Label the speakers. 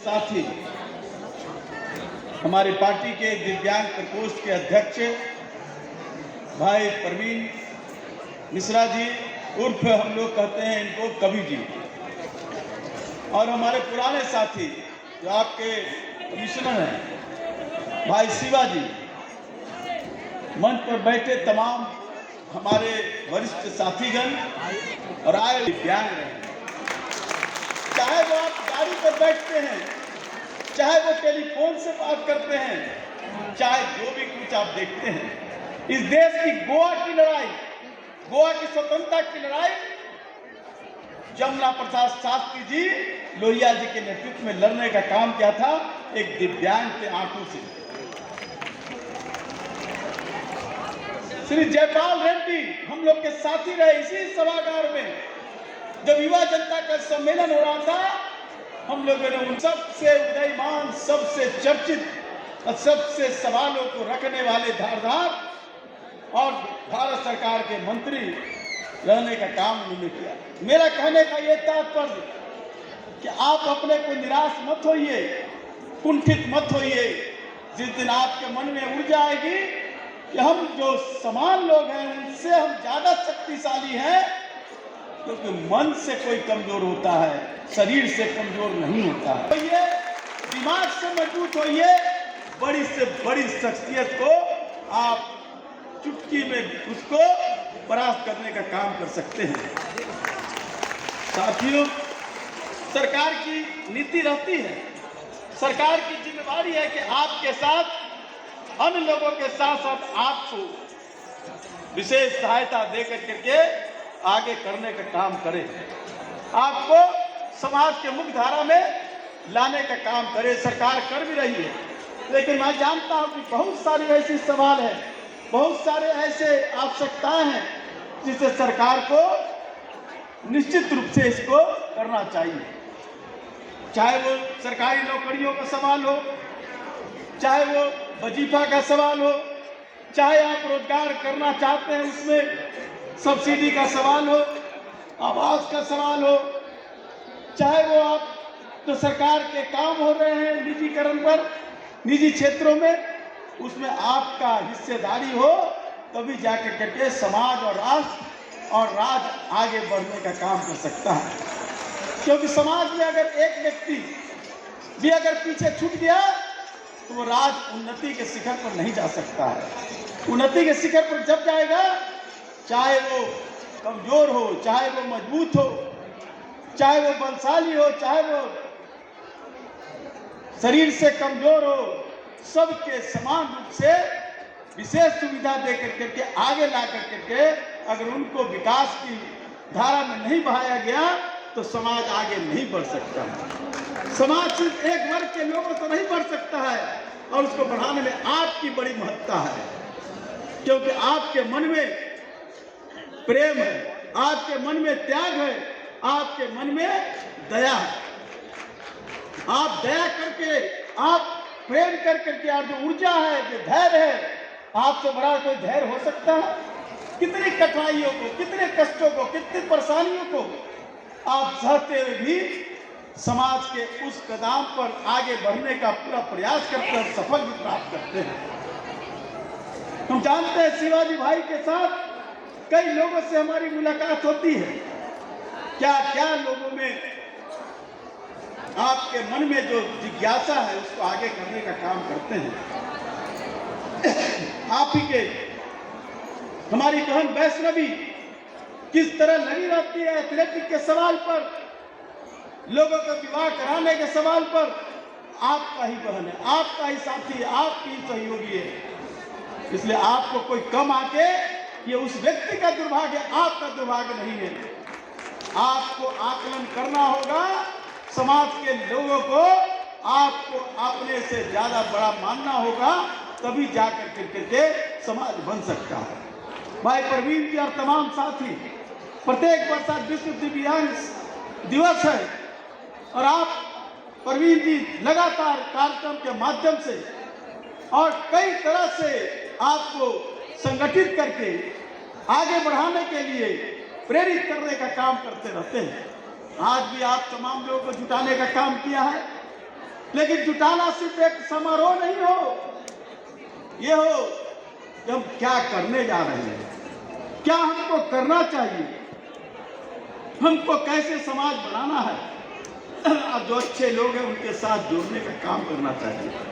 Speaker 1: साथ ही हमारी पार्टी के दिव्यांग प्रकोष्ठ के अध्यक्ष भाई प्रवीण मिश्रा जी उर्फ हम लोग कहते हैं इनको कवि जी, और हमारे पुराने साथी जो आपके कमिश्नर हैं भाई शिवा जी, मंच पर बैठे तमाम हमारे वरिष्ठ साथीगण और आए दिव्यांग रहे, चाहे वो आप गाड़ी पर बैठते हैं, चाहे वो टेलीफोन से बात करते हैं, चाहे जो भी कुछ आप देखते हैं, इस देश की गोवा की लड़ाई, गोवा की स्वतंत्रता की लड़ाई जमुना प्रसाद शास्त्री जी लोहिया जी के नेतृत्व में लड़ने का काम किया था एक दिव्यांग के आंखों से। श्री जयपाल रेड्डी हम लोग के साथी रहे इसी सभागार में, जब युवा जनता का सम्मेलन हो रहा था। हम लोगों ने उन सबसे उदयमान, सबसे चर्चित और सबसे सवालों को रखने वाले धारदार और भारत सरकार के मंत्री रहने का काम उन्होंने किया। मेरा कहने का ये तात्पर्य कि आप अपने को निराश मत होइए, कुंठित मत होइए। जिस दिन आपके मन में ऊर्जा आएगी कि हम जो समान लोग हैं उनसे हम ज्यादा शक्तिशाली हैं, क्योंकि मन से कोई कमजोर होता है, शरीर से कमजोर नहीं होता है। तो ये दिमाग से मजबूत होइए, बड़ी से बड़ी शख्सियत को आप चुटकी में उसको परास्त करने का काम कर सकते हैं। साथियों, सरकार की नीति रहती है, सरकार की जिम्मेदारी है कि आपके साथ अन्य लोगों के साथ साथ आपको विशेष सहायता देकर करके आगे करने का काम करे, आपको समाज के मुख्य धारा में लाने का काम करे। सरकार कर भी रही है, लेकिन मैं जानता हूं कि बहुत सारे ऐसे सवाल हैं, बहुत सारे ऐसे आवश्यकताएं हैं जिसे सरकार को निश्चित रूप से इसको करना चाहिए। चाहे वो सरकारी नौकरियों का सवाल हो, चाहे वो वजीफा का सवाल हो, चाहे आप रोजगार करना चाहते हैं उसमें सब्सिडी का सवाल हो, आवास का सवाल हो, चाहे वो आप तो सरकार के काम हो रहे हैं निजीकरण पर, निजी क्षेत्रों में, उसमें आपका हिस्सेदारी हो, तभी जाकर करके समाज और राष्ट्र और राज्य आगे बढ़ने का काम कर सकता है। क्योंकि समाज में अगर एक व्यक्ति भी अगर पीछे छूट गया तो वो राज्य उन्नति के शिखर पर नहीं जा सकता है। उन्नति के शिखर पर जब जाएगा, चाहे वो कमजोर हो, चाहे वो मजबूत हो, चाहे वो बलशाली हो, चाहे वो शरीर से कमजोर हो, सबके समान रूप से विशेष सुविधा देकर करके आगे ला करके अगर उनको विकास की धारा में नहीं बहाया गया तो समाज आगे नहीं बढ़ सकता है। समाज सिर्फ एक वर्ग के लोगों से नहीं बढ़ सकता है, और उसको बढ़ाने में आपकी बड़ी महत्ता है, क्योंकि आपके मन में प्रेम है, आपके मन में त्याग है, आपके मन में दया है। आप दया करके, आप प्रेम कर करके, आप जो ऊर्जा है, जो धैर्य है, आपसे बड़ा कोई धैर्य हो सकता है? कितनी कठिनाइयों को, कितने कष्टों को, कितनी परेशानियों को आप सहते हुए भी समाज के उस कदम पर आगे बढ़ने का पूरा प्रयास करते हैं, सफल भी प्राप्त करते हैं। हम जानते हैं शिवाजी भाई के साथ कई लोगों से हमारी मुलाकात होती है। क्या क्या लोगों में आपके मन में जो जिज्ञासा है उसको आगे करने का काम करते हैं। आप ही के हमारी बहन वैष्णवी किस तरह लगी रहती है एथलेटिक के सवाल पर, लोगों का विवाह कराने के सवाल पर। आपका ही बहन है, आपका ही साथी है, आपकी ही सहयोगी है, इसलिए आपको कोई कम आके ये उस व्यक्ति का दुर्भाग्य, आपका दुर्भाग्य नहीं है। आपको आकलन करना होगा, समाज के लोगों को आपको अपने से ज्यादा बड़ा मानना होगा, तभी जाकर करके समाज बन सकता है। भाई प्रवीण जी और तमाम साथी, प्रत्येक वर्ष विश्व दिव्यांग दिवस है, और आप प्रवीण जी लगातार कार्यक्रम के माध्यम से और कई तरह से आपको संगठित करके आगे बढ़ाने के लिए प्रेरित करने का काम करते रहते हैं। आज भी आप तमाम लोगों को जुटाने का काम किया है, लेकिन जुटाना सिर्फ एक समारोह नहीं हो, ये हो कि हम क्या करने जा रहे हैं, क्या हमको करना चाहिए, हमको कैसे समाज बनाना है, और जो अच्छे लोग हैं उनके साथ जोड़ने का काम करना चाहिए।